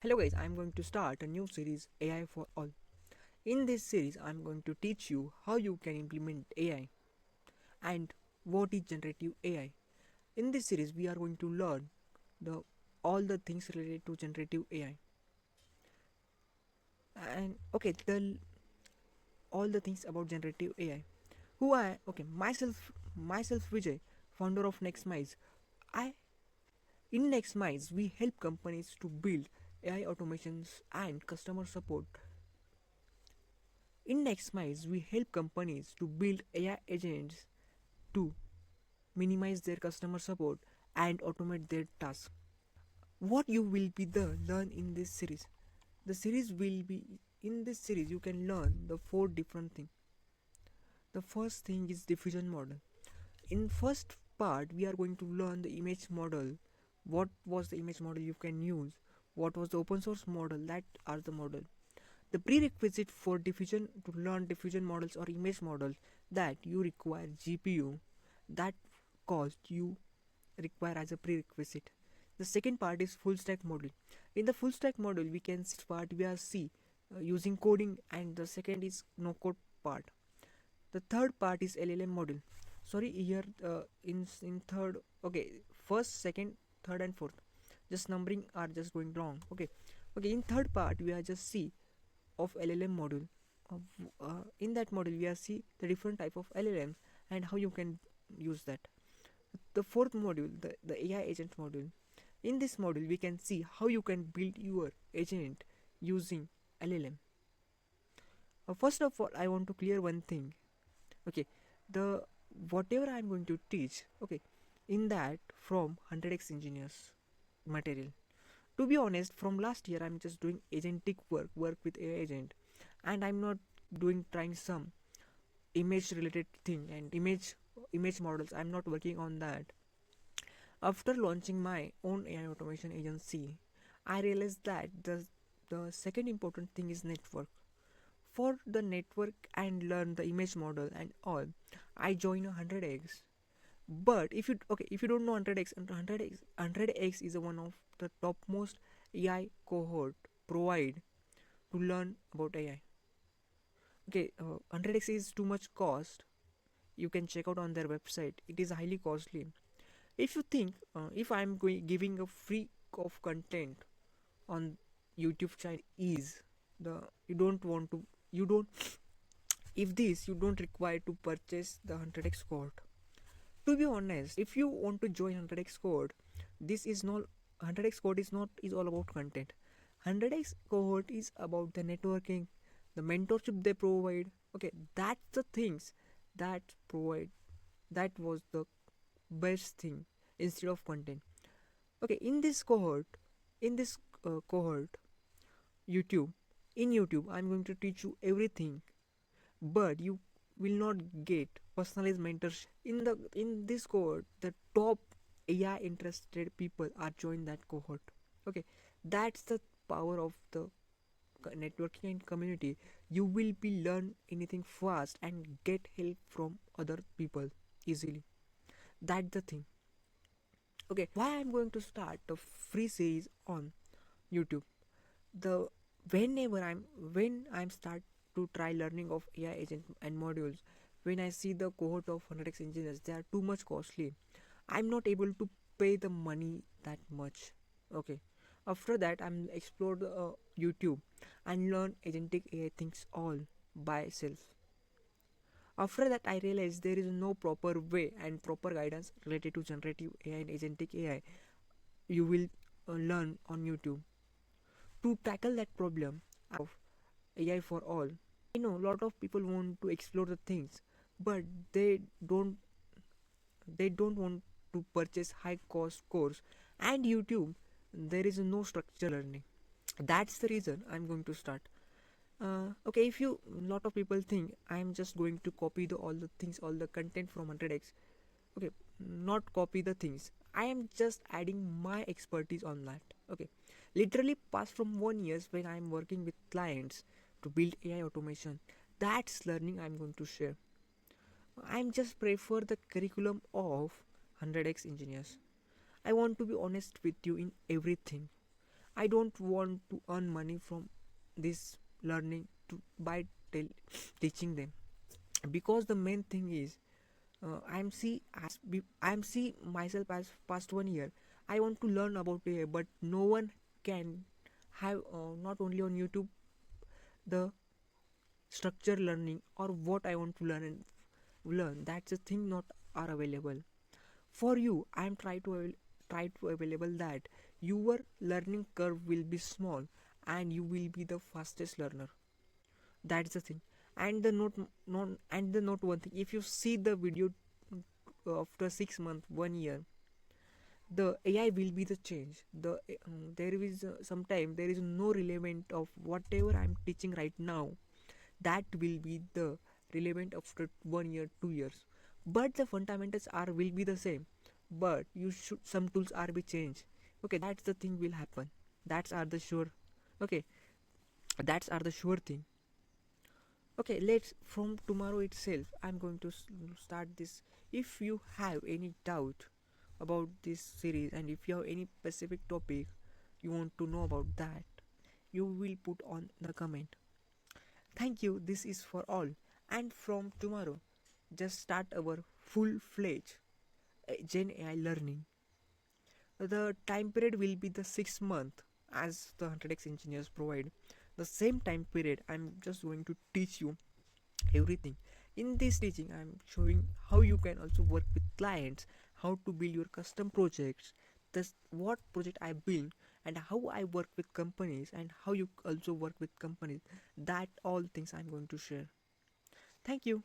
Hello guys, I'm going to start a new series AI for all. In this series, I'm going to teach you how you can implement AI and what is generative AI. In this series, we are going to learn the all the things related to generative AI. And okay, the all the things about generative AI. Who I okay, myself Vijay, founder of NextMize. I In NextMize, we help companies to build AI automations and customer support. In NextMize, we help companies to build AI agents to minimize their customer support and automate their tasks. What you will be the learn in this series? The series will be in this series you can learn the four different things. The first thing is diffusion model. In first part we are going to learn the image model. What was the image model you can use? What was the open source model that are the model? The prerequisite for diffusion to learn diffusion models or image models that you require GPU that cost you require as a prerequisite. The second part is full stack model. In the full stack model we can start via C using coding, and the second is no code part. The third part is LLM model. Sorry, here in third, okay, first, second, third and fourth, just numbering are just going wrong. Okay, in third part we are just C of LLM module. In that module, we are see the different type of LLMs and how you can use that. The fourth module, the AI agent module. In this module, we can see how you can build your agent using LLM. First of all, I want to clear one thing. Okay, the whatever I'm going to teach. Okay, in that from 100x engineers material. To be honest, from last year I'm just doing agentic work with AI agent, and I'm not doing trying some image related thing and image models. I'm not working on that. After launching my own AI automation agency, I realized that the second important thing is network. For the network and learn the image model and all, I join 100x. But if you don't know 100x, 100x is one of the topmost AI cohort provide to learn about AI. Okay, 100x is too much cost. You can check out on their website. It is highly costly. If you think if I'm giving a free of content on YouTube channel is the you don't want to you don't if this you don't require to purchase the 100x cohort. To be honest, if you want to join 100x cohort, this is not 100x cohort is all about content. 100x cohort is about the networking, the mentorship they provide. Okay, that's the things that provide. That was the best thing instead of content. Okay, in this cohort, YouTube, in YouTube, I'm going to teach you everything, but you will not get personalized mentorship. In this cohort, the top AI interested people are join that cohort. Okay, that's the power of the networking and community. You will be learn anything fast and get help from other people easily. That's the thing. Okay, why I'm going to start the free series on YouTube? The whenever when I'm start to try learning of AI agent and modules, when I see the cohort of 100x engineers, they are too much costly. I'm not able to pay the money that much. Okay, after that I'm explore the YouTube and learn agentic AI things all by self. After that I realized there is no proper way and proper guidance related to generative AI and agentic AI you will learn on YouTube. To tackle that problem of AI for all, I know a lot of people want to explore the things, but they don't want to purchase high cost course, and YouTube there is no structure learning. That's the reason I'm going to start. Okay, if you lot of people think I'm just going to copy all the things, all the content from 100x. Okay, not copy the things. I am just adding my expertise on that. Okay, literally past from 1 years when I am working with clients to build AI automation. That's learning I'm going to share. I'm just prefer the curriculum of 100x engineers. I want to be honest with you in everything. I don't want to earn money from this learning to by teaching them, because the main thing is, I'm see myself as past 1 year. I want to learn about AI, but no one can have, not only on YouTube, the structure learning or what I want to learn and learn. That's the thing not are available for you. I'm try to available that your learning curve will be small and you will be the fastest learner. That's the thing. And the note one thing, if you see the video after 6 months, 1 year, the AI will be the change. There is sometime there is no relevant of whatever I'm teaching right now. That will be the relevant after 1 year, 2 years. But the fundamentals are will be the same. But you should some tools are be changed. Okay, that's the thing will happen. That's are the sure. Okay, that's are the sure thing. Okay, let's from tomorrow itself. I'm going to start this. If you have any doubt about this series, and if you have any specific topic you want to know about that, you will put on the comment. Thank you. This is for all. And from tomorrow, just start our full-fledged Gen AI learning. The time period will be the 6 month as the 100x engineers provide. The same time period, I'm just going to teach you everything. In this teaching, I'm showing how you can also work with clients, how to build your custom projects, this what project I build, and how I work with companies, and how you also work with companies. That all things I'm going to share. Thank you.